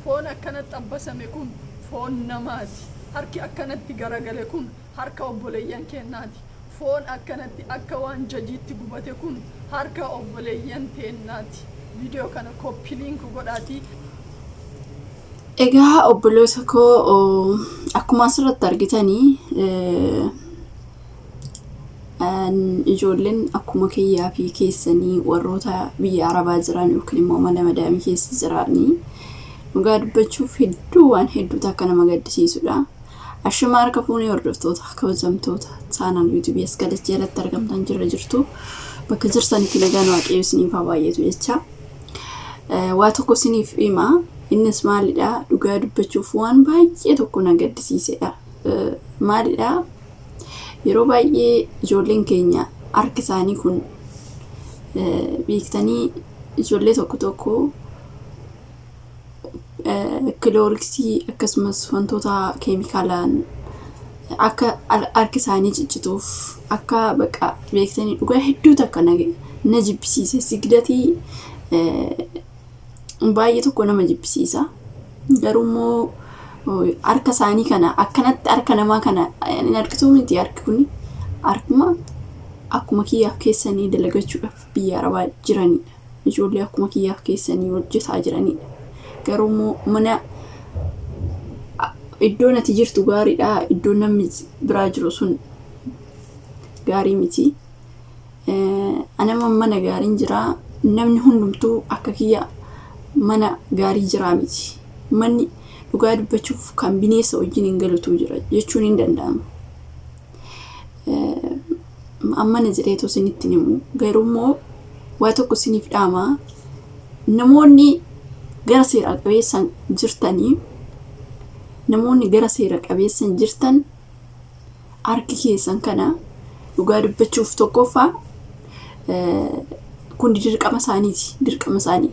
foon akkanatti abbasame kun foon namaati. Harki akkanatti garagale kun harka obboleeyyan kennaati. Foon akkanatti akka waan jajiitti gubate kun harka obboleeyyan teennaati. Video kana copy link godhaati. Egaa obboloota koo akkuma asirratti argitanii ijoolleen akkuma kiyyaa fi keessanii warroota biyya Arabaa jiran yookiin immoo mana madaamii keessa jiranii dhugaa dubbachuuf waan hedduutu akka nama gaddisiisudha. Ashima harka fuunee hordoftoota kabajamtoota chaanal YouTube as galatti jalatti argamtan jirtu bakka jirtanitti nagaan waaqayyo isiniif haa baay'atu jecha. Waa tokko isiniif hima. Innis maalidha dhugaa dubbachuuf waan baay'ee tokko na gaddisiisedha. Maalidha yeroo baay'ee ijoolleen keenya harki isaanii kun beektanii ijoollee tokko kilooriksii akkasumas wantoota keemikaalaan akka harki isaanii ciccituuf akka baqa beektanii dhugaa hedduutu akka na jibbisiise sigdatii baay'ee tokko nama jibbisiisa. Garuu harka isaanii kana akkanatti harka namaa kana hin argitu miti. Harki kun harkuma akkuma kiyyaaf keessanii dalagachuudhaaf biyya Arabaa jiranidha. Ijoollee akkuma kiyyaaf keessanii hojjetaa jiranidha. Garuu mana iddoo nati jirtu gaariidha. Iddoo namni biraa jiru sun gaarii miti. Anama mana gaariin jira. Namni hundumtuu akka kiyya mana gaarii jira miti. Manni dhugaa dubbachuuf kan bineensa wajjin hin galutu jira jechuun hin danda'amu. Amma na jireetu isinitti himu. Garuu waa tokko isiniif dhaama. Namoonni gara seera qabeessan jirtan harki keessan kana dhugaa dubbachuuf tokkoffaa kun dirqama isaaniiti. Dirqama isaanii.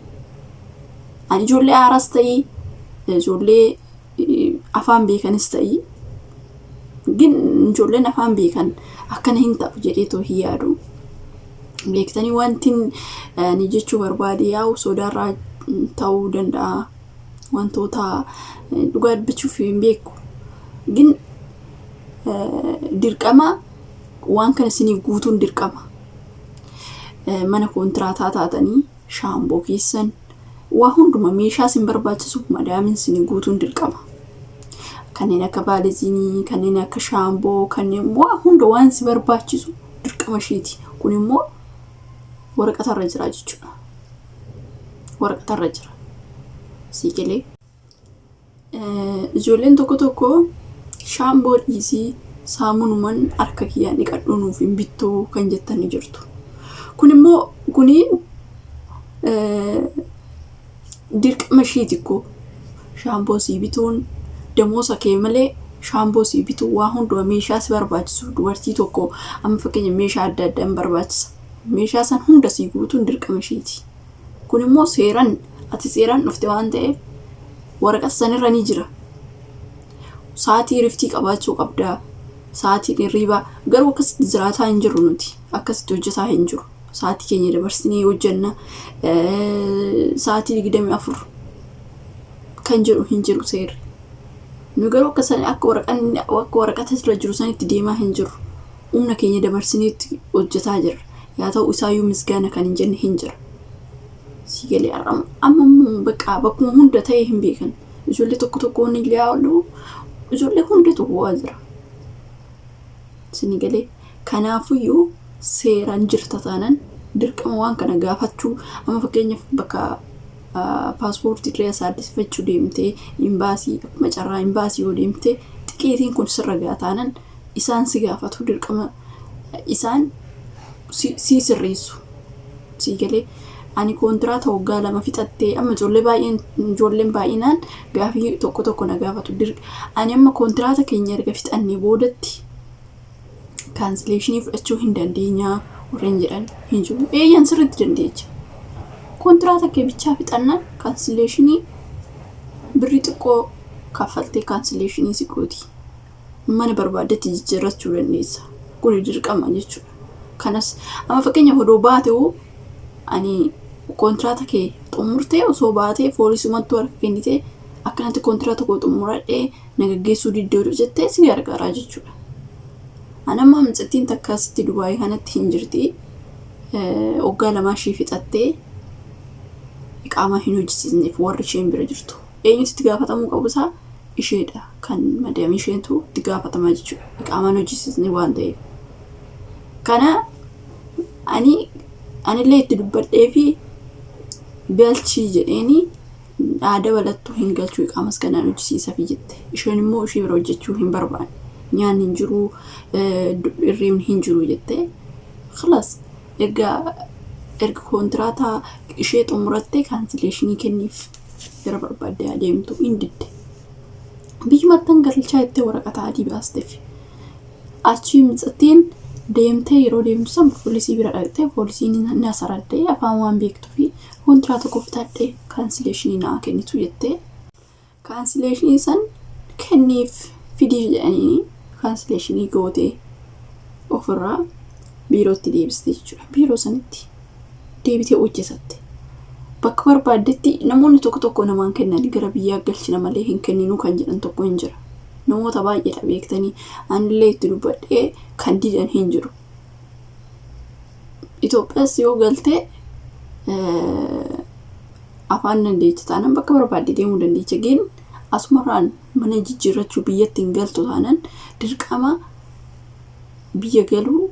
Ani ijoollee aaraas ta'ii ijoollee afaan beekanis ta'ii ijoolleen afaan beekan akkana hin ta'u jedheetoo hin yaadu. Beektanii wanti ni jechuu barbaade yaa'u sodaarraa ta'uu danda'a. Wantoota dhugaa dubbachuuf hin beeku. Dirqama waan kana isinii guutuun dirqama. Mana koontiraataa taatanii shaamboo keessan waa hunduma meeshaa isin barbaachisu madaamin isinii guutuun dirqama. Kanneen akka baaliziinii, kanneen akka shaamboo, kanneen waa hunda waan isin barbaachisu dirqama isheeti. Kun immoo waraqatarra jira jechuudha. Waraqatarra jira. Siigalee. Ijoolleen tokko shaamboo dhiisii saamunumaan harka kiyyaan dhiqadhuu nuuf hin bittoo kan jettanii jirtu. Kun immoo dirqama isheeti ko shaamboo sii bituun damoosa kee malee shaamboo sii bituu waa hunduma meeshaa si barbaachisu. Dubartii tokko amma fakkeenya meeshaa adda addaa hin barbaachisa. Meeshaa san hunda sii guutuun dirqama isheeti. Kun immoo ati seeraan dhufte waan ta'eef waraqaa sanirra ni jira. Sa'aatii riftii qabaachuu qabdaa. Sa'aatii hirribaa garuu akkasitti jiraataa hin jirru nuti. Akkasitti hojjetaa hin jiru. Sa'aatii keenya dabarsinee hojjenna. Sa'aatii 24 kan jedhu hin jiru seerri. Nu garuu akka waraqata irra jiru sanitti deemaa hin jiru. Humna keenya dabarsineetti hojjetaa jirra. Yaa ta'u isaayyuu misgaana kan hin jenne hin jira. Siigalee amma bakkuma hunda ta'ee hin beekan. Ijoollee tokko ni ilaalu. Ijoollee hundatu bu'aa jira. Siigalee kanaafuyyuu seeraan jirta taanaan dirqama waan kana gaafachuu. Amma fakkeenyaaf bakka paaspoortii irraa saaddisfachuu deemtee imbaasii akkuma carraa imbaasii yoo deemtee xiqqeetiin kun sirra gaataanaan isaan si gaafatu dirqama isaan si sirreessu. Siigalee ani kontiraata waggaa 2 fixattee amma ijoolleen baay'inaan gaafii tokko na gaafatu. Ani amma kontiraata keenya erga fixannee boodatti cancellation fudhachuu hin dandeenya warreen jedhan hin jiru. Eeyyaan sirriitti dandeecha. Kontiraata kee bichaa fixannaan cancellation birrii xiqqoo kaffaltee cancellation si gooti. Mana barbaadetti jijjiirrachuu dandeessa. Kun dirqama jechuudha. Kanas amma fakkeenya hodoo baatee ani kontiraata kee xumurtee osoo baatee poolisumatti harka kennitee akkanatti kontiraata koo xumuradhee nagaggeessuu diddoo jettee si gargaaraa jechuudha. Anamma hamxattiin takkaasitti Dubaayii kanatti hin jirti. Waggaa lamaa ishee fixattee iqaamaa hin hojjisiisneef warri isheen bira jirtu. Eenyutu itti gaafatamuu qabu isaa isheedha kan madam isheentu itti gaafatamaa jechuudha. Iqaamaan hojjisiisne waan ta'eef. Kana anillee itti dubbadhee fi galchii jedheeni aadaa balattu hin galchuu iqaamas kanaan hojjisiisaaf jette. Isheen immoo ishee bira hojjechuu hin barbaanne. Nyaanni hin jiru, irreemni hin jiru jettee. Khalaas erga kontiraata ishee xumurattee kaansileeshinii kenniif gara barbaadde adeemtu hin didde. Biyyumattan galchaa jettee waraqata adii baasteef. Achi mixattiin deemtee yeroo deemtu san poolisii bira dhaqxee poolisiin na saraddee afaan waan beektuu fi kontiraata koftaadhee kaansileeshinii naa kennitu jettee. Kaansileeshinii san kenniif fidii jedhanii kaansileeshinii gootee ofirraa biirootti deebiste jechuudha. Biiroo sanitti deebitee hojjetatte. Bakka barbaaddetti namoonni tokko namaan kennan gara biyyaa galchina malee hin kenninu kan jedhan tokko hin jira. Namoota baay'eedha beektanii anillee itti dubbadhee kan didan hin jiru. Itoophiyaas yoo galtee afaan dandeecha taanan bakka barbaadde deemuu dandeecha geen asumarraan mana jijjiirrachuu biyyatti hin galtu taanan dirqama biyya galuu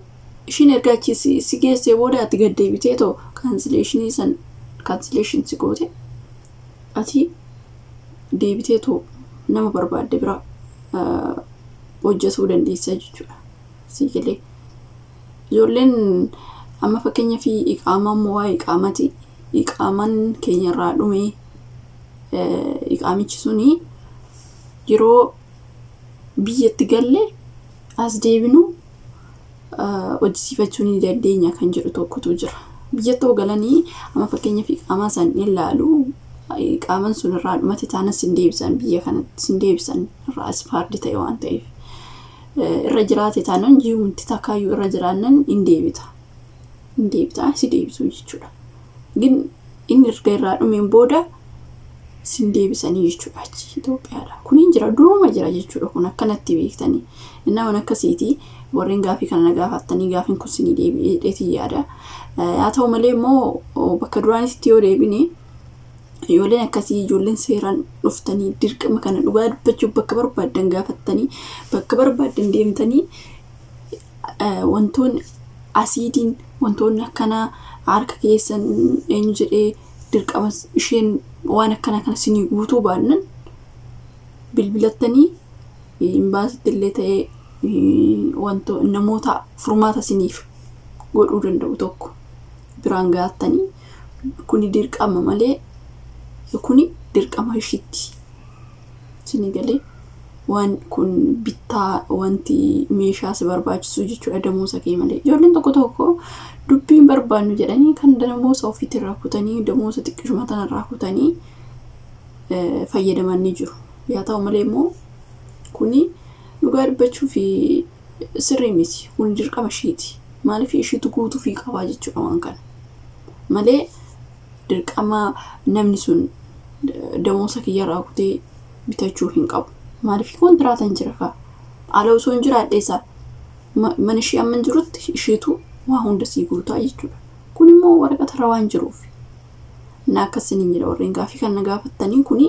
ishiin ergaachi si geessee booda ati gad deebitee too kaansileeshin si goote ati deebitee too nama barbaadde bira hojjetuu dandeessa jechuudha. Siigalee ijoolleen amma fakkeenya fi iqaamaan mo'aa iqaamati iqaaman keenyarraa dhume iqaamichi suni yeroo biyyatti galle as deebinu hojjisiifachuu ni dandeenya kan jedhu tokkotu jira. Biyyatti galanii amma fakkeenya fi iqaamaa san ilaalu iqaaman sun irraa dhumate taana sin deebisan biyya kanatti sin deebisan irraa ispaardi ta'e waan ta'eef irra jiraate taanan ji'umti takkaayyuu irra jiraannan hin deebita si deebisuu jechuudha. Gin inni erga irraa dhumeen booda sin deebisanii jechuudha achi Itoophiyaadha. Kun hin jira duruma jira jechuudha kun akkanatti beektanii. Innaan akkasiiti warreen gaafii kana gaafattanii gaafiin kun sin deebi'eetii yaada. Haa ta'u malee immoo bakka duraanitti yoo deebine ijoolleen akkasii ijoolleen seeraan dhuftanii dirqama kana dhugaa dubbachuuf bakka barbaaddan gaafattanii bakka barbaaddan deemtanii wantoonni asiidiin wantoonni akkanaa harka keessan eenyu jedhee dirqama isheen waan akkana kana sinii guutuu baannan bilbilattanii imbaasitti illee ta'ee wanto namoota furmaata siniif godhuu danda'u tokko biraan gaattanii kuni dirqama malee kuni dirqama ishiitti sinii galee waan kun bittaa wanti meeshaa si barbaachisu jechuudha damoosa kee malee. Ijoolleen tokko dubbiin barbaannu jedhanii kan damoosa ofiitti irraa kutanii damoosa xiqqishuma tana irraa kutanii fayyadaman ni jiru. Yaa ta'u malee immoo kuni dhugaa dubbachuu fi sirrii miti kun dirqama ishiiti. Maaliif ishiitu guutuu fi qabaa jechuudha waan kana. Malee dirqama namni sun damoosa kiyyarraa kutee bitachuu hin qabu. Maaliif kontiraatan jira ka ala osoo hin jiraadheessa mana ishee amma jirutti isheetu waa hunda sii guutaa jechuudha. Kun immoo waraqata rawaan jiruuf na akkasiin jira warreen gaafii kana gaafattanii kuni